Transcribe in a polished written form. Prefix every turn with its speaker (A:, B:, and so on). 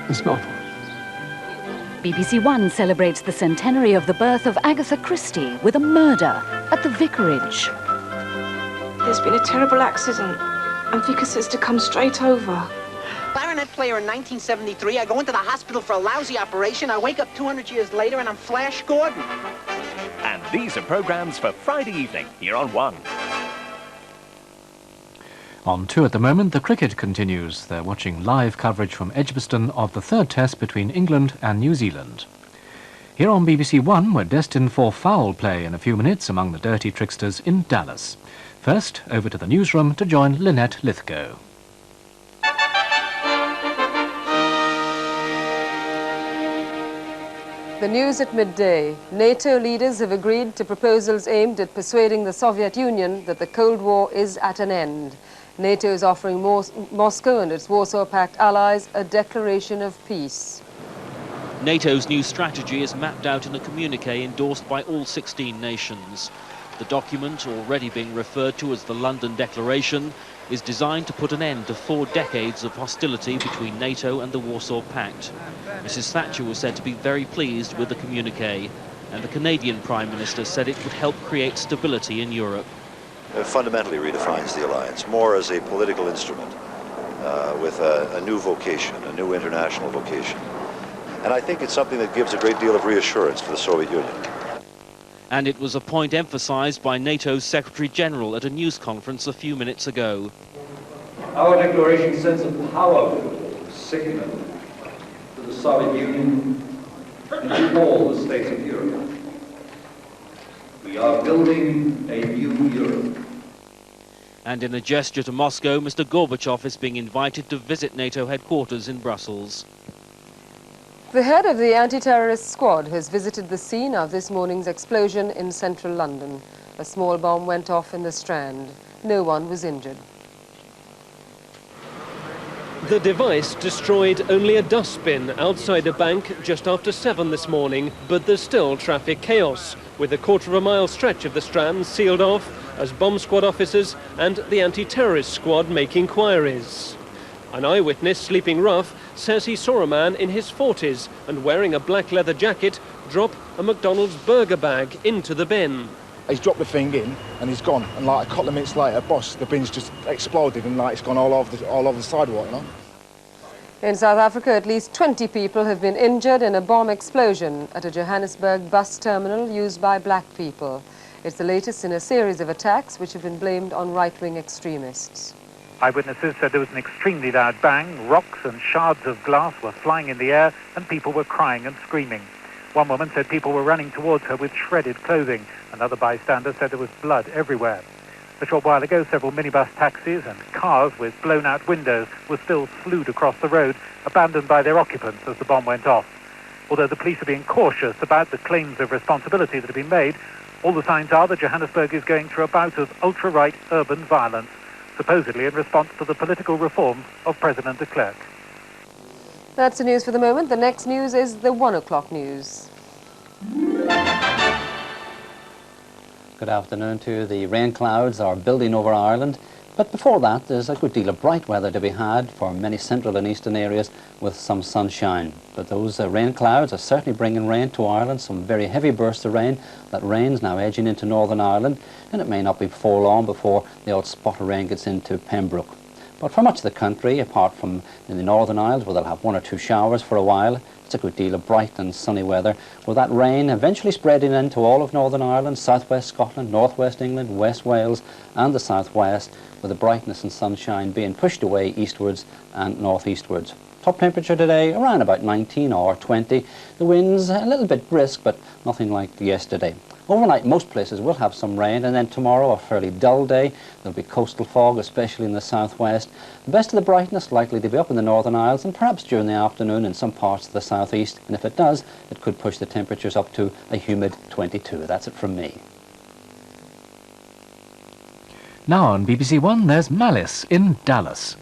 A: It's not.
B: BBC One celebrates the centenary of the birth of Agatha Christie with a murder at the vicarage.
C: There's been a terrible accident, and Vicar says to come straight over.
D: Clarinet player in 1973, I go into the hospital for a lousy operation, I wake up 200 years later and I'm Flash Gordon.
E: And these are programmes for Friday evening, here on One.
F: On 2 at the moment, the cricket continues. They're watching live coverage from Edgbaston of the third test between England and New Zealand. Here on BBC One, we're destined for foul play in a few minutes among the dirty tricksters in Dallas. First, over to the newsroom to join Lynette Lithgow.
G: The news at midday. NATO leaders have agreed to proposals aimed at persuading the Soviet Union that the Cold War is at an end. NATO is offering Moscow and its Warsaw Pact allies a declaration of peace.
H: NATO's new strategy is mapped out in a communiqué endorsed by all 16 nations. The document, already being referred to as the London Declaration, is designed to put an end to 4 decades of hostility between NATO and the Warsaw Pact. Mrs Thatcher was said to be very pleased with the communiqué, and the Canadian Prime Minister said it would help create stability in Europe.
I: It fundamentally redefines the alliance, more as a political instrument with a new vocation, a new international vocation. And I think it's something that gives a great deal of reassurance for the Soviet Union.
H: And it was a point emphasised by NATO's Secretary-General at a news conference a few minutes ago.
J: Our declaration sends a powerful signal to the Soviet Union and to all the states of Europe. We are building a new Europe.
H: And in a gesture to Moscow, Mr Gorbachev is being invited to visit NATO headquarters in Brussels.
G: The head of the anti-terrorist squad has visited the scene of this morning's explosion in central London. A small bomb went off in the Strand. No one was injured.
K: The device destroyed only a dustbin outside a bank just after 7 this morning, but there's still traffic chaos, with a quarter-of-a-mile stretch of the Strand sealed off as bomb squad officers and the anti-terrorist squad make inquiries. An eyewitness, sleeping rough, says he saw a man in his 40s and wearing a black leather jacket drop a McDonald's burger bag into the bin.
L: He's dropped the thing in and he's gone, and like a couple of minutes later, boss, the bin's just exploded and like it's gone all over the sidewalk, you know.
G: In South Africa, at least 20 people have been injured in a bomb explosion at a Johannesburg bus terminal used by black people. It's the latest in a series of attacks which have been blamed on right-wing extremists.
M: Eyewitnesses said there was an extremely loud bang, rocks and shards of glass were flying in the air and people were crying and screaming. One woman said people were running towards her with shredded clothing. Another bystander said there was blood everywhere. A short while ago, several minibus taxis and cars with blown-out windows were still slewed across the road, abandoned by their occupants as the bomb went off. Although the police are being cautious about the claims of responsibility that have been made, all the signs are that Johannesburg is going through a bout of ultra-right urban violence, supposedly in response to the political reforms of President de Klerk.
G: That's the news for the moment. The next news is the 1 o'clock news.
N: Good afternoon to you. The rain clouds are building over Ireland, but before that there's a good deal of bright weather to be had for many central and eastern areas with some sunshine. But those rain clouds are certainly bringing rain to Ireland, some very heavy bursts of rain. That rain's now edging into Northern Ireland, and it may not be for long before the odd spot of rain gets into Pembroke. But for much of the country, apart from in the Northern Isles where they'll have 1 or 2 showers for a while, it's a good deal of bright and sunny weather, with that rain eventually spreading into all of Northern Ireland, southwest Scotland, northwest England, West Wales and the southwest, with the brightness and sunshine being pushed away eastwards and northeastwards. Top temperature today around about 19 or 20. The winds a little bit brisk, but nothing like yesterday. Overnight, most places will have some rain, and then tomorrow a fairly dull day. There'll be coastal fog, especially in the southwest. The best of the brightness likely to be up in the Northern Isles and perhaps during the afternoon in some parts of the southeast. And if it does, it could push the temperatures up to a humid 22. That's it from me.
F: Now on BBC One, there's Malice in Dallas.